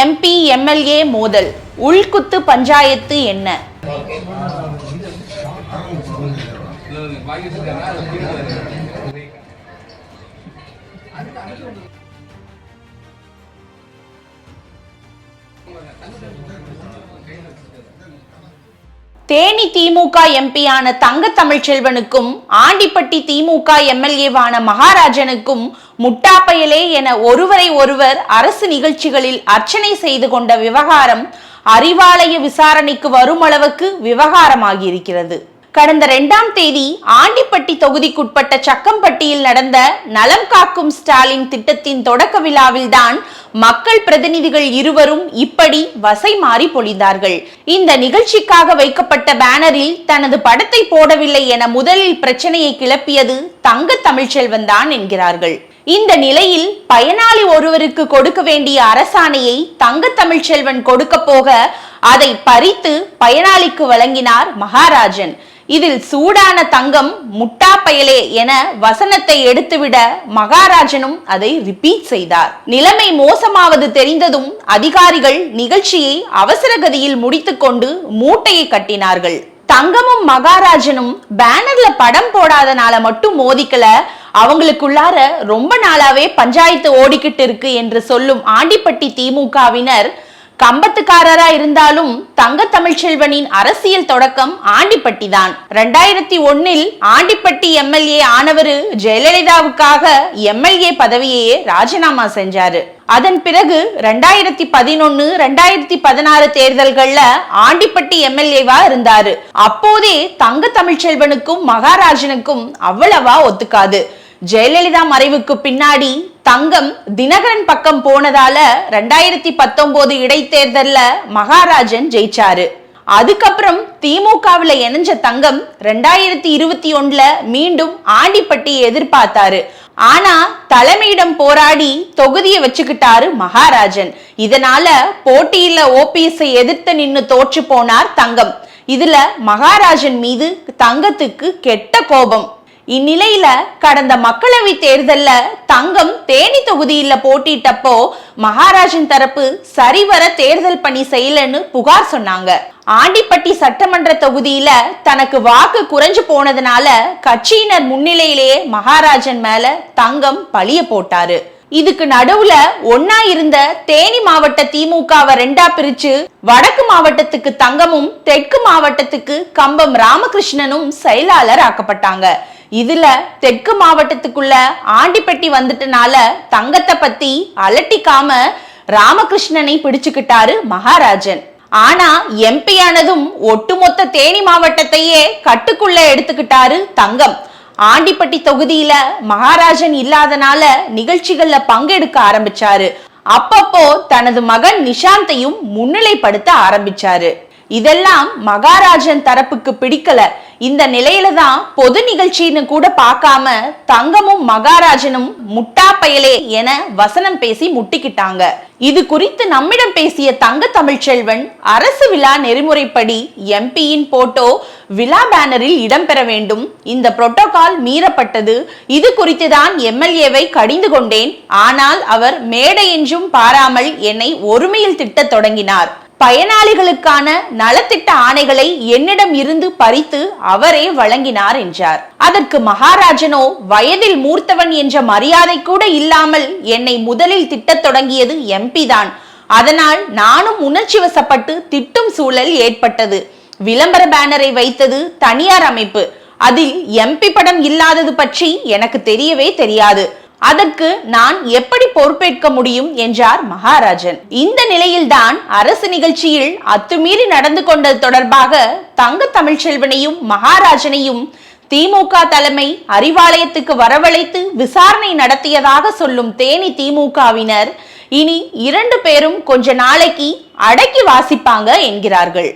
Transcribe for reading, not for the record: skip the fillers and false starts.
MP MLA மோதல், உள்குத்து பஞ்சாயத்து என்ன? தேனி திமுக எம்பியான தங்க தமிழ்ச்செல்வனுக்கும் ஆண்டிப்பட்டி திமுக எம்எல்ஏவான மகாராஜனுக்கும் முட்டாப்பயலே என ஒருவரை ஒருவர் அரசு நிகழ்ச்சிகளில் அர்ச்சனை செய்து கொண்ட விவகாரம் அறிவாலய விசாரணைக்கு வரும் அளவுக்கு விவகாரமாகி இருக்கிறது. கடந்த 2ஆம் தேதி ஆண்டிப்பட்டி தொகுதிக்குட்பட்ட சக்கம்பட்டியில் நடந்த நலம் காக்கும் ஸ்டாலின் திட்டத்தின் தொடக்க விழாவில்தான் மக்கள் பிரதிநிதிகள் இருவரும் இப்படி வசை மாறி பொழிந்தார்கள். இந்த நிகழ்ச்சிக்காக வைக்கப்பட்ட பேனரில் தனது படத்தை போடவில்லை என முதலில் பிரச்சனையை கிளப்பியது தங்க தமிழ்ச்செல்வன் தான் என்கிறார்கள். இந்த நிலையில் பயனாளி ஒருவருக்கு கொடுக்க வேண்டிய அரசாணையை தங்க தமிழ்ச்செல்வன் கொடுக்க போக அதை பறித்து பயனாளிக்கு வழங்கினார் மகாராஜன். இதில் சூடான தங்கம் முட்டா பயலே என வசனத்தை எடுத்துவிட மகாராஜனும் அதை ரிப்பீட் செய்தார். நிலைமை மோசமாவது தெரிந்ததும் அதிகாரிகள் நிகழ்ச்சியை அவசரகதியில் முடித்துக்கொண்டு மூட்டையை கட்டினார்கள். தங்கமும் மகாராஜனும் பேனர்ல படம் போடாதனால மட்டும் மோதிக்கல, அவங்களுக்குள்ளார ரொம்ப நாளாவே பஞ்சாயத்து ஓடிக்கிட்டு இருக்கு என்று சொல்லும் ஆண்டிப்பட்டி திமுகவினர் கம்பத்துக்காரரா இருந்தாலும் தங்க தமிழ்ச்செல்வனின் அரசியல் தொடக்கம் ஆண்டிப்பட்டி தான். 2001 ஆண்டிப்பட்டி எம்எல்ஏ ஆனவரு ஜெயலலிதாவுக்காக எம்எல்ஏ பதவியையே ராஜினாமா செஞ்சாரு. அதன் பிறகு 2011, 2016 தேர்தல்கள்ல ஆண்டிப்பட்டி எம்எல்ஏவா இருந்தாரு. அப்போதே தங்க தமிழ்ச்செல்வனுக்கும் மகாராஜனுக்கும் அவ்வளவா ஒத்துக்காது. ஜெயலலிதா மறைவுக்கு பின்னாடி தங்கம் தினகரன் பக்கம் போனதால 2019 இடைத்தேர்தல்ல மகாராஜன் ஜெயிச்சாரு. அதுக்கப்புறம் திமுகவில் இணைஞ்ச தங்கம் 2021 மீண்டும் ஆண்டிப்பட்டியை எதிர்பார்த்தாரு. ஆனா தலைமையிடம் போராடி தொகுதியை வச்சுக்கிட்டாரு மகாராஜன். இதனால போட்டியில ஓபிஎஸ் எதிர்த்து நின்னு தோற்று போனார் தங்கம். இதுல மகாராஜன் மீது தங்கத்துக்கு கெட்ட கோபம். இந்நிலையில கடந்த மக்களவை தேர்தல்ல தங்கம் தேனி தொகுதியில போட்டிட்டப்போ மகாராஜன் தரப்பு சரிவர தேர்தல் பணி செய்யலன்னு புகார் சொன்னாங்க. ஆண்டிப்பட்டி சட்டமன்ற தொகுதியில தனக்கு வாக்கு குறைஞ்சு போனதுனால கட்சியினர் முன்னிலையிலேயே மகாராஜன் மேல தங்கம் பழிய போட்டாரு. இதுக்கு நடுவுல ஒன்னா இருந்த தேனி மாவட்ட திமுகவை 2ஆ பிரிச்சு வடக்கு மாவட்டத்துக்கு தங்கமும் தெற்கு மாவட்டத்துக்கு கம்பம் ராமகிருஷ்ணனும் செயலாளர் ஆக்கப்பட்டாங்க. இதுல தெற்கு மாவட்டத்துக்குள்ள ஆண்டிப்பட்டி வந்துட்டனால தங்கத்தை பத்தி அலட்டிக்காம ராமகிருஷ்ணனை பிடிச்சுக்கிட்டாரு மகாராஜன். ஆனா எம்பி ஆனதும் ஒட்டுமொத்த தேனி மாவட்டத்தையே கட்டுக்குள்ள எடுத்துக்கிட்டாரு தங்கம். ஆண்டிப்பட்டி தொகுதியில மகாராஜன் இல்லாதனால நிகழ்ச்சிகள்ல பங்கெடுக்க ஆரம்பிச்சாரு. அப்பப்போ தனது மகன் நிஷாந்தையும் முன்னிலைப்படுத்த ஆரம்பிச்சாரு. இதெல்லாம் மகாராஜன் தரப்புக்கு பிடிக்கல. இந்த நிலையில தான் பொது நிகழ்ச்சின்னு கூட பார்க்காம தங்கமும் மகாராஜனும் முட்டா பயலே என வசனம் பேசி முட்டிக்கிட்டாங்க. இது குறித்து நம்மிடம் பேசிய தங்க தமிழ்ச்செல்வன் அரசு விழா நெறிமுறைப்படி எம்பியின் போட்டோ விழா பேனரில் இடம்பெற வேண்டும். இந்த புரோட்டோகால் மீறப்பட்டது. இது குறித்து தான் எம்எல்ஏவை கடிந்து கொண்டேன். ஆனால் அவர் மேடை என்றும் பாராமல் என்னை ஒருமையில் திட்ட தொடங்கினார். பயனாளிகளுக்கான நலத்திட்ட ஆணைகளை என்னிடம் இருந்து பறித்து அவரே வழங்கினார் என்றார். அதற்கு மகாராஜனோ வயதில் மூர்த்தவன் என்ற மரியாதை கூட இல்லாமல் என்னை முதலில் திட்டத் தொடங்கியது எம்பி தான். அதனால் நானும் உணர்ச்சி வசப்பட்டு திட்டும் சூழல் ஏற்பட்டது. விளம்பர பேனரை வைத்தது தனியார் அமைப்பு. அதில் எம்பி படம் இல்லாதது பற்றி எனக்கு தெரியவே தெரியாது. அதற்கு நான் எப்படி பொறுப்பேற்க முடியும் என்றார் மகாராஜன். இந்த நிலையில்தான் அரசு நிகழ்ச்சியில் அத்துமீறி நடந்து கொண்டது தொடர்பாக தங்க தமிழ்ச்செல்வனையும் மகாராஜனையும் திமுக தலைமை அறிவாலயத்துக்கு வரவழைத்து விசாரணை நடத்தியதாக சொல்லும் தேனி திமுகவினர் இனி 2 பேரும் கொஞ்ச நாளைக்கு அடக்கி வாசிப்பாங்க என்கிறார்கள்.